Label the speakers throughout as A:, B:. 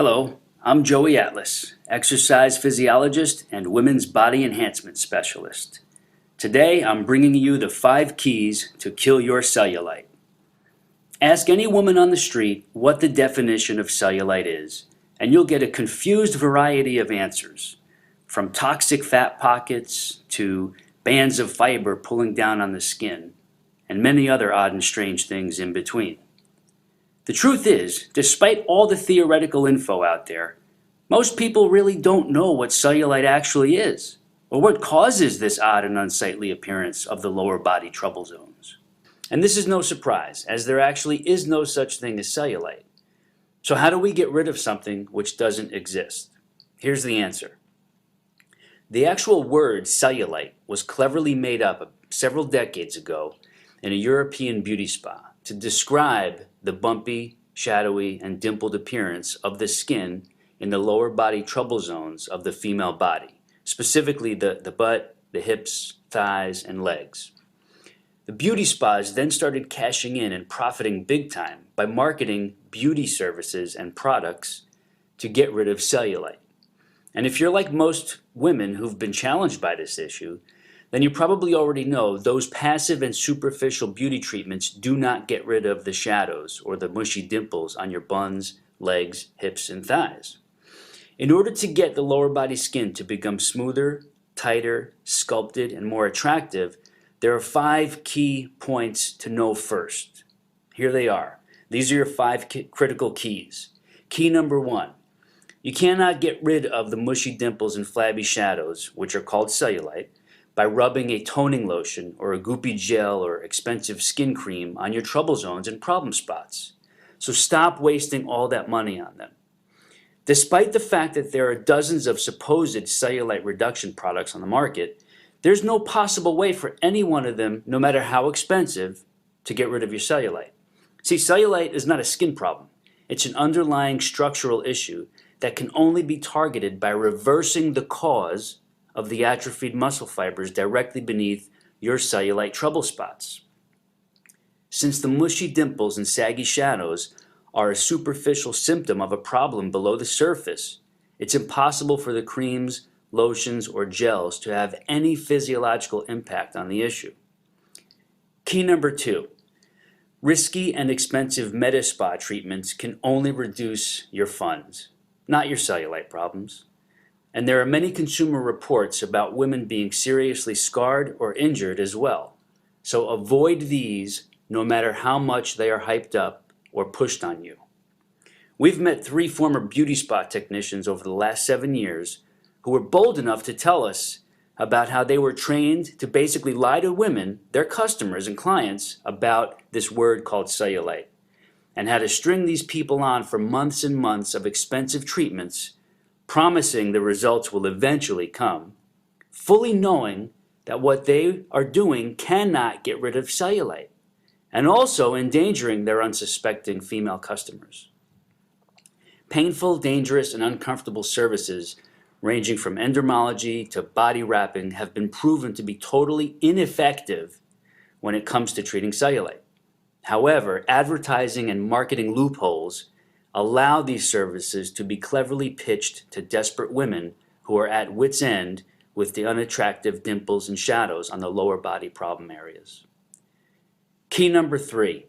A: Hello, I'm Joey Atlas, exercise physiologist and women's body enhancement specialist. Today I'm bringing you the 5 keys to kill your cellulite. Ask any woman on the street what the definition of cellulite is, and you'll get a confused variety of answers, from toxic fat pockets to bands of fiber pulling down on the skin, and many other odd and strange things in between. The truth is, despite all the theoretical info out there, most people really don't know what cellulite actually is, or what causes this odd and unsightly appearance of the lower body trouble zones. And this is no surprise, as there actually is no such thing as cellulite. So how do we get rid of something which doesn't exist? Here's the answer. The actual word cellulite was cleverly made up several decades ago in a European beauty spa to describe the bumpy, shadowy, and dimpled appearance of the skin in the lower body trouble zones of the female body, specifically the butt, the hips, thighs, and legs. The beauty spas then started cashing in and profiting big time by marketing beauty services and products to get rid of cellulite. And if you're like most women who've been challenged by this issue, then you probably already know those passive and superficial beauty treatments do not get rid of the shadows or the mushy dimples on your buns, legs, hips, and thighs. In order to get the lower body skin to become smoother, tighter, sculpted, and more attractive, there are 5 key points to know first. Here they are. These are your 5 critical keys. Key number 1. You cannot get rid of the mushy dimples and flabby shadows, which are called cellulite, by rubbing a toning lotion or a goopy gel or expensive skin cream on your trouble zones and problem spots. So stop wasting all that money on them. Despite the fact that there are dozens of supposed cellulite reduction products on the market, there's no possible way for any one of them, no matter how expensive, to get rid of your cellulite. See, cellulite is not a skin problem. It's an underlying structural issue that can only be targeted by reversing the cause of the atrophied muscle fibers directly beneath your cellulite trouble spots. Since the mushy dimples and saggy shadows are a superficial symptom of a problem below the surface, it's impossible for the creams, lotions, or gels to have any physiological impact on the issue. Key number 2. Risky and expensive med spa treatments can only reduce your funds, not your cellulite problems. And there are many consumer reports about women being seriously scarred or injured as well. So avoid these no matter how much they are hyped up or pushed on you. We've met 3 former beauty spa technicians over the last 7 years who were bold enough to tell us about how they were trained to basically lie to women, their customers and clients, about this word called cellulite, and how to string these people on for months and months of expensive treatments, promising the results will eventually come, fully knowing that what they are doing cannot get rid of cellulite, and also endangering their unsuspecting female customers. Painful, dangerous, and uncomfortable services ranging from endermology to body wrapping have been proven to be totally ineffective when it comes to treating cellulite. However, advertising and marketing loopholes allow these services to be cleverly pitched to desperate women who are at wit's end with the unattractive dimples and shadows on the lower body problem areas. Key number 3.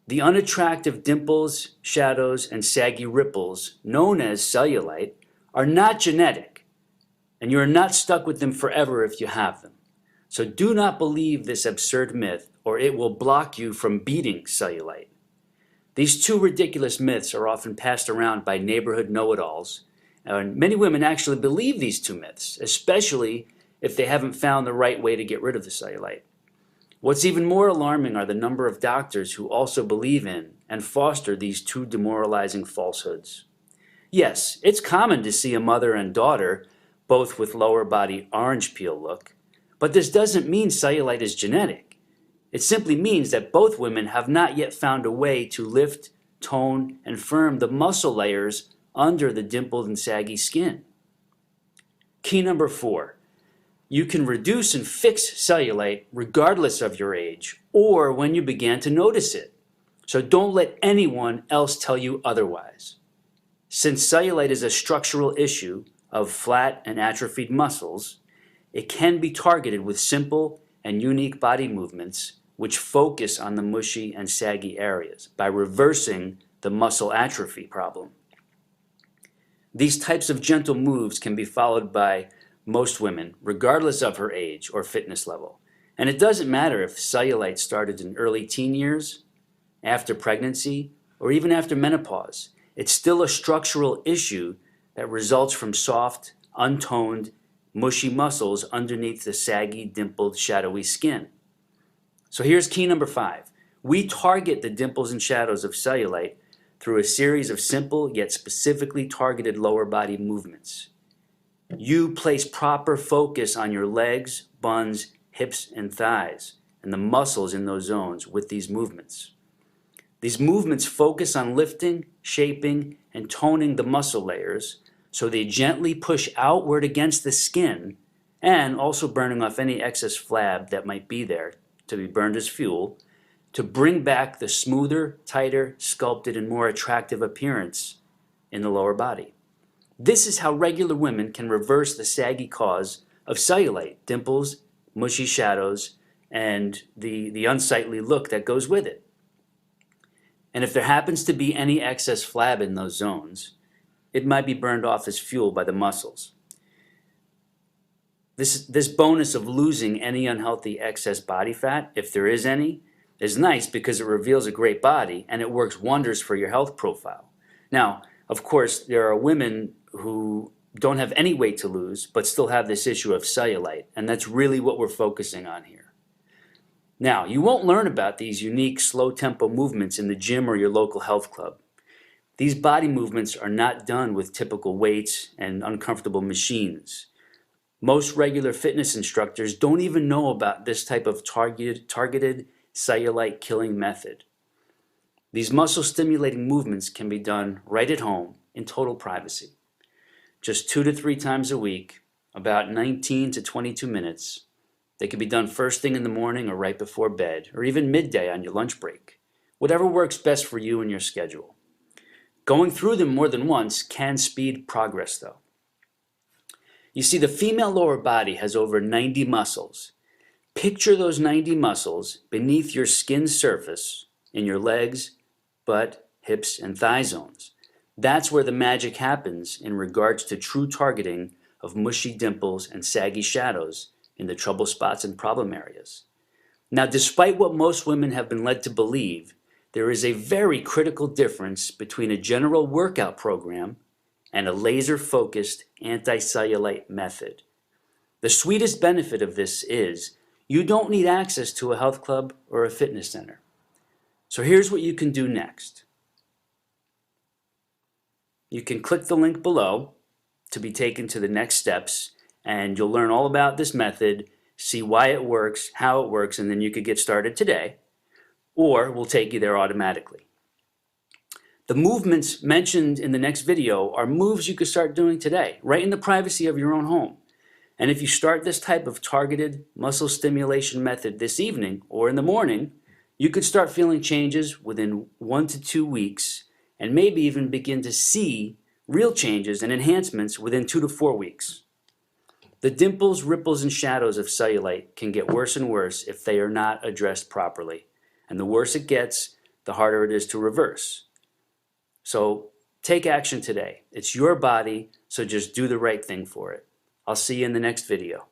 A: The unattractive dimples, shadows, and saggy ripples, known as cellulite, are not genetic, and you are not stuck with them forever if you have them. So do not believe this absurd myth, or it will block you from beating cellulite. These 2 ridiculous myths are often passed around by neighborhood know-it-alls, and many women actually believe these 2 myths, especially if they haven't found the right way to get rid of the cellulite. What's even more alarming are the number of doctors who also believe in and foster these 2 demoralizing falsehoods. Yes, it's common to see a mother and daughter both with lower body orange peel look, but this doesn't mean cellulite is genetic. It simply means that both women have not yet found a way to lift, tone, and firm the muscle layers under the dimpled and saggy skin. Key number 4. You can reduce and fix cellulite regardless of your age or when you began to notice it. So don't let anyone else tell you otherwise. Since cellulite is a structural issue of flat and atrophied muscles, it can be targeted with simple and unique body movements which focus on the mushy and saggy areas by reversing the muscle atrophy problem. These types of gentle moves can be followed by most women, regardless of her age or fitness level. And it doesn't matter if cellulite started in early teen years, after pregnancy, or even after menopause. It's still a structural issue that results from soft, untoned, mushy muscles underneath the saggy, dimpled, shadowy skin. So here's key number 5. We target the dimples and shadows of cellulite through a series of simple yet specifically targeted lower body movements. You place proper focus on your legs, buns, hips, and thighs, and the muscles in those zones with these movements. These movements focus on lifting, shaping, and toning the muscle layers so they gently push outward against the skin and also burning off any excess flab that might be there to be burned as fuel to bring back the smoother, tighter, sculpted, and more attractive appearance in the lower body. This is how regular women can reverse the saggy cause of cellulite, dimples, mushy shadows, and the unsightly look that goes with it. And if there happens to be any excess flab in those zones, it might be burned off as fuel by the muscles. This bonus of losing any unhealthy excess body fat, if there is any, is nice because it reveals a great body and it works wonders for your health profile. Now, of course, there are women who don't have any weight to lose but still have this issue of cellulite, and that's really what we're focusing on here. Now, you won't learn about these unique slow tempo movements in the gym or your local health club. These body movements are not done with typical weights and uncomfortable machines. Most regular fitness instructors don't even know about this type of targeted cellulite killing method. These muscle stimulating movements can be done right at home in total privacy. Just 2 to 3 times a week, about 19 to 22 minutes. They can be done first thing in the morning or right before bed, or even midday on your lunch break. Whatever works best for you and your schedule. Going through them more than once can speed progress though. You see, the female lower body has over 90 muscles. Picture those 90 muscles beneath your skin surface in your legs, butt, hips, and thigh zones. That's where the magic happens in regards to true targeting of mushy dimples and saggy shadows in the trouble spots and problem areas. Now, despite what most women have been led to believe, there is a very critical difference between a general workout program and a laser-focused anti-cellulite method. The sweetest benefit of this is you don't need access to a health club or a fitness center. So here's what you can do next. You can click the link below to be taken to the next steps, and you'll learn all about this method, see why it works, how it works, and then you could get started today, or we'll take you there automatically. The movements mentioned in the next video are moves you could start doing today, right in the privacy of your own home. And if you start this type of targeted muscle stimulation method this evening or in the morning, you could start feeling changes within 1 to 2 weeks and maybe even begin to see real changes and enhancements within 2 to 4 weeks. The dimples, ripples, and shadows of cellulite can get worse and worse if they are not addressed properly. And the worse it gets, the harder it is to reverse. So take action today. It's your body, so just do the right thing for it. I'll see you in the next video.